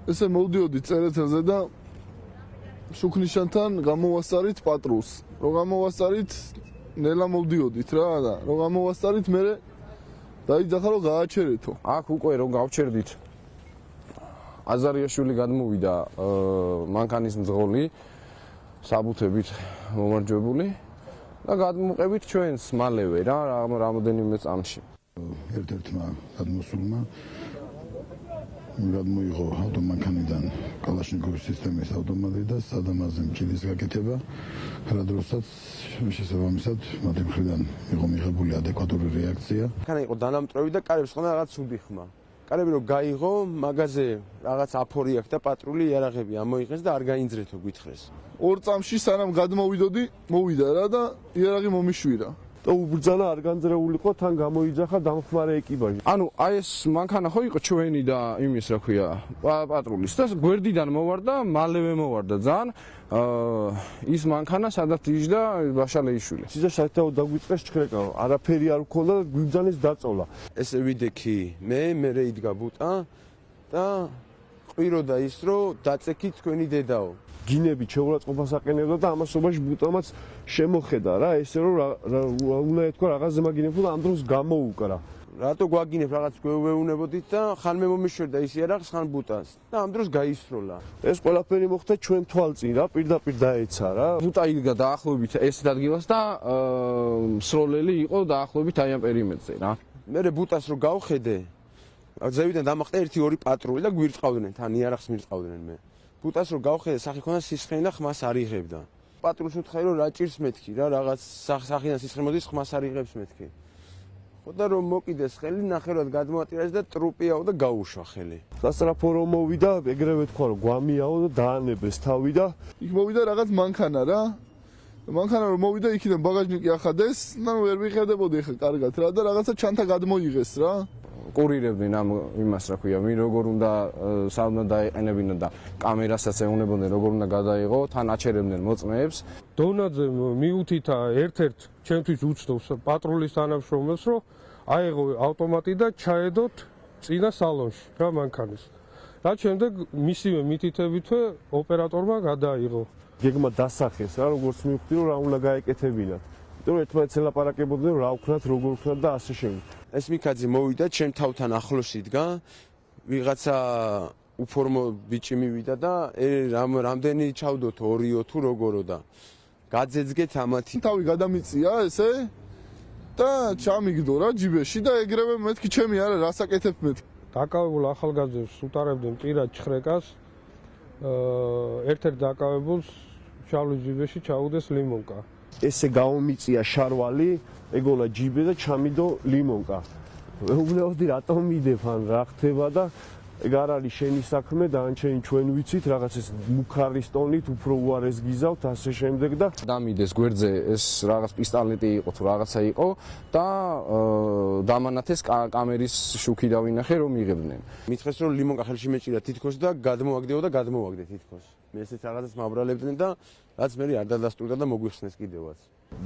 ესე მოვდიოდი წერეთელზე და შუქნიშანთან გამოვასწარით პატრულს. Რო გამოვასწარით, ნელა მოვდიოდით რა და რო გამოვასწარით, მე დაიძახა რომ გააჩერეთო. აქ უკვე რომ გავჩერდით. აზარიაშვილი გადმოვიდა მანქანის მძღოლი საბუთებით მომარჯვებული და გადმოვყევით ჩვენს მალევე რა რამოდენიმე წამში. ერთ-ერთმა გადმოსულმა გადმოიღო ავტომანქანიდან კალაშნიკოვის სისტემის ავტომატი და სადამაზე მჭიდის გაკეთება, რა დროსაც შესაბამისად მათი მხრიდან იყო მიღებული ადეკვატური რეაქცია. მანქანა იყო დანამტვრევი და კარებს ხმა რაღაც ცუდი ხმა. კარები რომ გაიღო, მაგაზე რაღაც აფორი აქვს და პატრული იარაღები ამოიღეს და არ გაინძრეთო გითხრეს. ორ წამში სანამ გადმოვიდოდი, მოვიდა რა და იარაღი მომიშვირა. და უბრძანა არ განძრეულიყო, თან გამოიძახა დამხმარე ეკიპაჟი. ანუ აი ეს მანქანა ხო იყო ჩვენი და იმის რა ქვია, პატრულის და გვერდიდან მოვარდა, მალევე მოვარდა ძალიან. ის მანქანა სადაც იჯდა ბაშალეიშვილი. სიზა საერთოდ დაგვიწყეს ჩხრეკა, არაფერი არ მქონდა და გვიგზანის დაწოლა. ესე ვიდექი მე იდგა ბუტა და ყვიროდა ის რომ დაწექით თქვენი დედაო. გინები ჩეურაცხყოფას აყენებდა და ამასობაში ბუტამაც შემოხედა რა, ესე რომ უნდა ეთქვა რაღაცზე მაგინებო და ამ დროს გამოუკრა. რატო გვაგინებ რაღაც გვეუბნებოდით და ხან მე მომიშვერდა ის იარაღს, ხან ბუტას და ამ დროს გაისროლა. ეს ყველაფერი მოხდა ჩვენ თვალწინ რა, პირდაპირ დაეცა რა. ბუტა იდგა დაახლოებით ეს ადგილას და სროლელი იყო დაახლოებით აი ამ პერიმეტრზე რა. მე ბუტას რო გავხედე, ზევიდან დამახტა 1-2 პატრული და გვირწყავდნენ, თან იარაღს მირწყავდნენ მე. ბუტას რო გავხედე, სახი ხონდა სისხლი და ხმას არ იღებდა. პატრულს უთხრე რომ რა ჭირს მეთქი რა, რაღაც სახიდან სისხლი მოდის, ხმას არ იღებს მეთქი. ხო და რომ მოკიდეს ხელი, ნახევრად გადმოატირეს და ტრუპიაო და გაუშვა ხელი. სასწრაფო რომ მოვიდა, ეგრევე თქვა რომ გვამიაო და დაანებეს თავი და იქ მოვიდა რაღაც მანქანა რა. მანქანა რომ მოვიდა, იქიდან ბაგაჟნიკი ახადეს, და ვერ ვიხედებოდი ხა კარგად რა და რაღაცა ჩანთა გადმოიღეს რა. კურირებდნენ ამ იმას რა ქვია, ვინ როგორ უნდა საუნდა დაეყენებინა და კამერასაც ეუნებოდნენ როგორ უნდა გადაიღო, თან აჩერებდნენ მოწმეებს. დონაძე მიუთითა ერთ-ერთ ჩემთვის უცნობს პატრულის თანამშრომელს, რომ აეღო ავტომატი და ჩაედოთ წინა სალონში რა მანქანის. რაც შემდეგ მისივე მითითებითვე ოპერატორმა გადაიღო. გეგმა დასახეს რა, როგორც მივხვდი რომ რა უნდა გაეკეთებინათ. იმიტომ რომ ერთმანეთს ელაპარაკებოდნენ რა ვქნათ, როგორ ვქნათ და ასე შემდეგ. ეს მიქაძე მოვიდა ჩემ თავთან ახლოს იდგა, ვიღაცა უფორმო ბიჭი მივიდა და რამდენი ჩავდოთ 2-ო თუ როგორო და გაძეძგეთ ამათი. თავი გადამიწია ესე და ჩამიგდო რა ჯიბეში და ეგრევე მეთქი ჩემი არა რასაკეთებ მეთქი. დაკავებულ ახალგაზრდებს უტარებდნენ ტირად ჩხრეკას, ერთ-ერთ დაკავებულს შავლის ჯიბეში ჩაუდეს ლიმონკა. ესე გამომიწია შარვალი, ეგონა ჯიბე და ჩამიდო ლიმონკა. ვეუბნებოდი რატომ მიდებ ან რა ხდება და ეგ არ არის შენი საქმე და ანჩენი ჩვენ ვიცით რაღაც ეს მუქარის ტონით უფრო უარეს გიზავთ ასე შემდეგ და დამიდეს გვერდზე ეს რაღაც პისტოლეტი იყო თუ რაღაცა იყო და დამანათეს კამერის შუქი დავინახე რომ იღებდნენ. მითხრეს რომ ლიმონკა ხელში მეჭირა თითქოს და გადმოაგდეო და გადმოაგდე თითქოს. მე ესეც რაღაცას მაბრალებდნენ და რაც მე არ დადასტურდა და მოგვიხსნეს კიდევაც.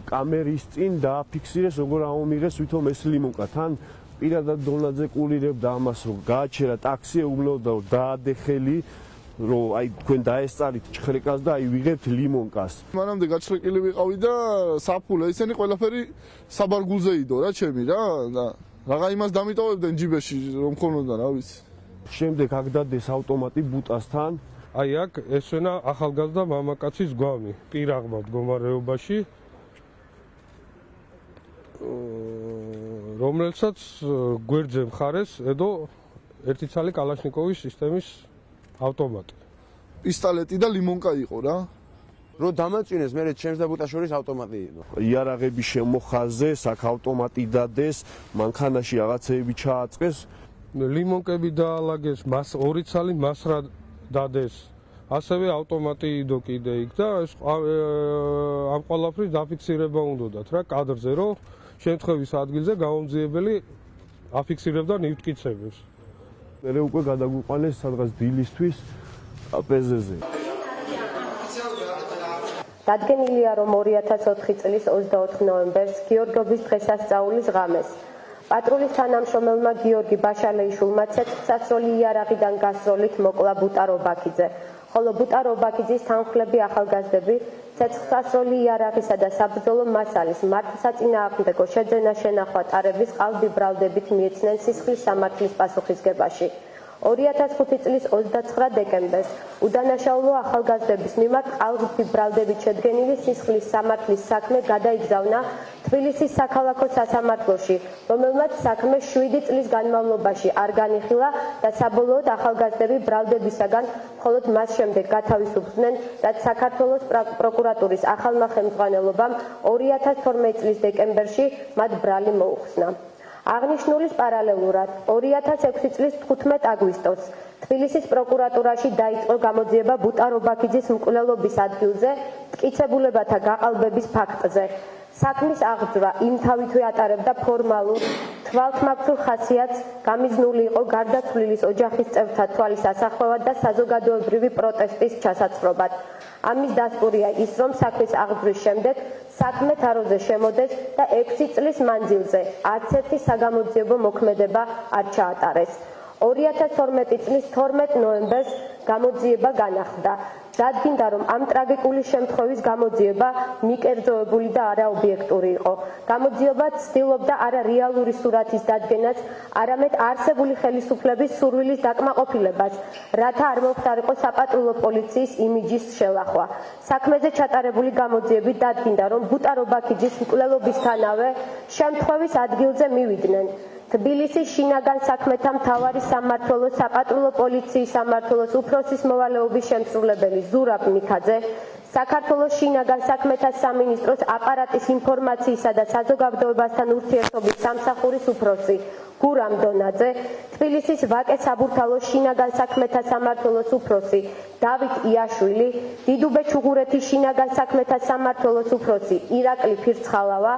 კამერის წინ დააფიქსირეს როგორ ამომიღეს ვითომ ეს ლიმონკა თან პირადად დონაძე კურირებდა ამას რომ გააჩერა ტაქსი ეუბნებოდა რომ დაადე ხელი რომ აი თქვენ დაესწარით ჩხრეკას და აი ვიღებთ ლიმონკას. მანამდე გაჩხრეკილი ვიყავი და საფულა ისინი ყველაფერი საბარგულზე იდო რა ჩემი რა და რაღა იმას დამიტოვებდნენ ჯიბეში რომ ხონოდა რა ვიცი. შემდეგ აქ დადეს ავტომატი ბუტასთან. აი აქ ესვენა ახალგაზრდა მამაკაცის გვამი პირაღმა მდგომარეობაში, რომელსაც გვერდზე მხარეს ედო ერთი ცალი კალაშნიკოვის სისტემის ავტომატი. პისტოლეტი და ლიმონკა იყო რა. რო დამაწინეს მე ჩემს და ბუტას შორის ავტომატი იყო. იარაღები შემოხაზეს, აქ ავტომატი დადეს, მანქანაში რაღაცეები ჩააწყეს, ლიმონკები დაალაგეს, მას ორი ცალი მასრა დადეს. ასევე ავტომატი იდო კიდე იქ და ამ ყველაფრის დაფიქსირება უნდათ რა კადრზე, რომ შემთხვევის ადგილზე გამომძიებელი აფიქსირებდა ნივთკიცებებს. მე უკვე გადაგვიყვანეს სადღაც დილისთვის აპეზეზე. დადგენილია, რომ 2004 წლის 24 ნოემბერს გიორგობის დღესასწაულის ღამეს პატრულის თანამშრომელმა გიორგი ბაშალეიშვილმა ცეცხლსასროლი იარაღიდან გასროლით მოკლა ბუტა რობაქიძე, ხოლო ბუტა რობაქიძის თანხმლები ახალგაზრდები ცეცხლსასროლი იარაღისა და საბრძოლო მასალის მართლსაწინააღმდეგო შეძენა შენახვა ტარების ყალბიბრალდებით მიეცნენ სისხლის სამართლის პასუხისგებაში. 2005 წლის 29 დეკემბერს უდანაშაულო ახალგაზრდების მიმართ ყალბიბრალდებით შედგენილი სისხლის სამართლის საქმე გადაიგზავნა თბილისის საქალაქო სასამართლოში, რომელმაც საქმე 7 წლის განმავლობაში არ განიხილა და საბოლოოდ ახალგაზრდები ბრალდებისაგან მხოლოდ მას შემდეგ გათავისუფლდნენ, რაც საქართველოს პროკურატურის ახალმა ხელმძღვანელობამ 2012 წლის დეკემბერში მათ ბრალი მოუხსნა. აღნიშნულის პარალელურად 2006 წლის 15 აგვისტოს თბილისის პროკურატურაში დაიწყო გამოძიება ბუტა რობაქიძის მკვლელობის ადგილზე მტკიცებულებათა გაყალბების ფაქტზე. საქმის აღძვრა იმთავითვე ატარებდა ფორმალურ, თვალთმაგრულ ხასიათს, გამიზნული იყო გარდაცვლილის ოჯახის წევრთა თვალის ასახვევად და საზოგადოებრივი პროტესტის ჩასაცდრობად. ამის დასტურია ის, რომ საქმის აღძვრის შემდეგ საქმე თაროზე შემოდეს და 6 წლის მანძილზე არც ერთი საგამოძიებო მოქმედება არ ჩაატარეს. 2012 წლის 12 ნოემბერს გამოძიება განახლდა. დადგინდა, რომ ამ ტრაგიკული შემთხვევის გამოძიება მიკერძოებული და არაობიექტური იყო. გამოძიება ცდილობდა არა რეალური სურათის დადგენას, არამედ არსებული ხელისუფლების სურვილის დაკმაყოფილებას, რათა არ მომხდარიყო საპატრულო პოლიციის იმიჯის შელახვა. საქმეზე ჩატარებული გამოძიებით დადგინდა, რომ ბუტა რობაქიძის მკვლელობისთანავე შემთხვევის ადგილზე მივიდნენ თბილისის შინაგან საქმეთა მთავარი სამმართველოს საპატრულო პოლიციის სამმართველოს უფროსის მოვალეობის შემსრულებელი ზურაბ მიქაძე, საქართველოს შინაგან საქმეთა სამინისტროს აპარატის ინფორმაციისა და საზოგადოებასთან ურთიერთობის სამსახურის უფროსი გურამ დონაძე, თბილისის ვაკე საბურთალოს შინაგან საქმეთა სამმართველოს უფროსი დავით იაშვილი, დიდუბე ჩუღურეთის შინაგან საქმეთა სამმართველოს უფროსი ირაკლი ფირცხალავა,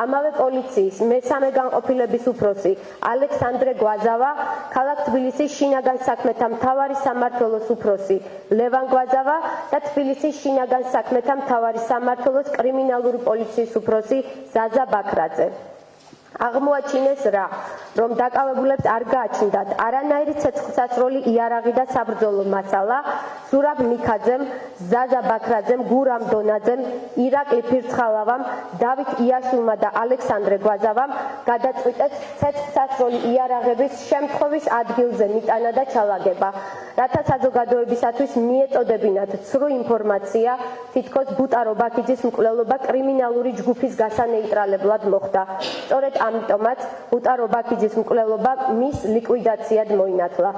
ამავე პოლიციის მესამე განყოფილების უფროსი ალექსანდრე გვაზავა, ქალაქ თბილისის შინაგან საქმეთა მთავარი სამმართველოს უფროსი ლევან გვაზავა და თბილისის შინაგან საქმეთა მთავარი სამმართველოს კრიმინალური პოლიციის უფროსი ზაზა ბაქრაძე. აღმოაჩინეს რა, რომ დაკავებულებს არ გააჩნდათ არანაირი ცეცხლსასროლი იარაღი და საბრძოლო მასალა, ზურაბ მიქაძემ, ზაზა ბაქრაძემ, გურამ დონაძემ, ირაკლი ფირცხალავამ, დავით იაშვილმა და ალექსანდრე გვაზავამ გადაწყვიტეს ცეცხლსასროლი იარაღების შემთხვევის ადგილზე მიტანა და ჩალაგება, რათა საზოგადოებისათვის მიეწოდებინათ ცრუ ინფორმაცია, თითქოს ბუტა რობაქიძის მკვლელობა კრიმინალური ჯგუფის გასანეიტრალებლად მოხდა. სწორედ ამიტომაც ბუტა რობაქიძის მკვლელობა მის ლიკვიდაციად მოინათლა.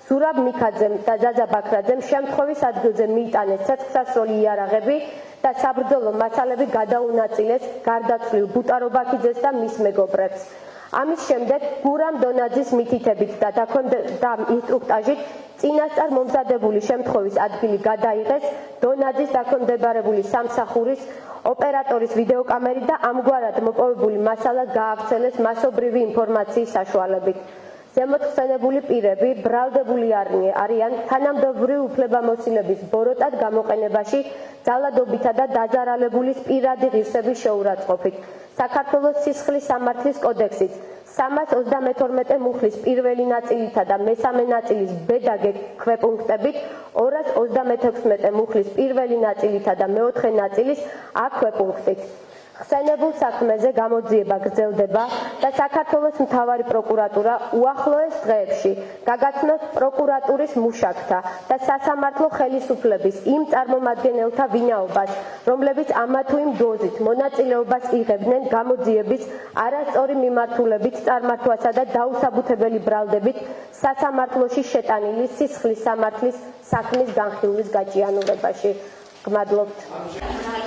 ზურაბ მიქაძემ და ზაზა ბაქრაძემ შემთხვევის ადგილზე მიიტანეს ცეცხლსასროლი იარაღები და საბრძოლო მასალები გადაუნაწილეს გარდაცვლილ ბუტა რობაქიძეს და მის მეგობრებს. ამის შემდეგ გურამ დონაძის მითითებით და ინსტრუქტაჟით წინასწარ მომზადებული შემთხვევის ადგილი გადაიღეს დონაძის დაქვემდებარებული სამსახურის ოპერატორის ვიდეოკამერით და ამგვარად მოპოვებული მასალა გაავრცელეს მასობრივი ინფორმაციის საშუალებით. ზემოთხსენებული პირები ბრალდებული არიან თანამდებობრივი უფლებამოსილების ბოროტად გამოყენებაში ძალადობითა და დაძარალებულის პირადი ღირსების შეურაცხყოფით. საქართველოს სისხლის სამართლის კოდექსის 332 მუხლის პირველი ნაწილითა და მესამე ნაწილის ბედაგე ქვეპუნქტებით 236 მუხლის პირველი ნაწილითა და მეოთხე ნაწილის აქვეპუნქტით. ხსენებულ საქმეზე გამოძიება გრძელდება და საქართველოს მთავარი პროკურატურა უახლოეს დღეებში გაგაცნობს პროკურატურის მუშაკთა და სასამართლო ხელისუფლების იმ წარმომადგენელთა ვინაობას, რომლებიც ამა თუ იმ დოზით მონაწილეობას იღებდნენ გამოძიების არასწორი მიმართულებით წარმართვასა და დაუსაბუთებელი ბრალდებით სასამართლოში შეტანილი სისხლის სამართლის საქმის განხილვის გაჭიანურებაში. გმადლობთ.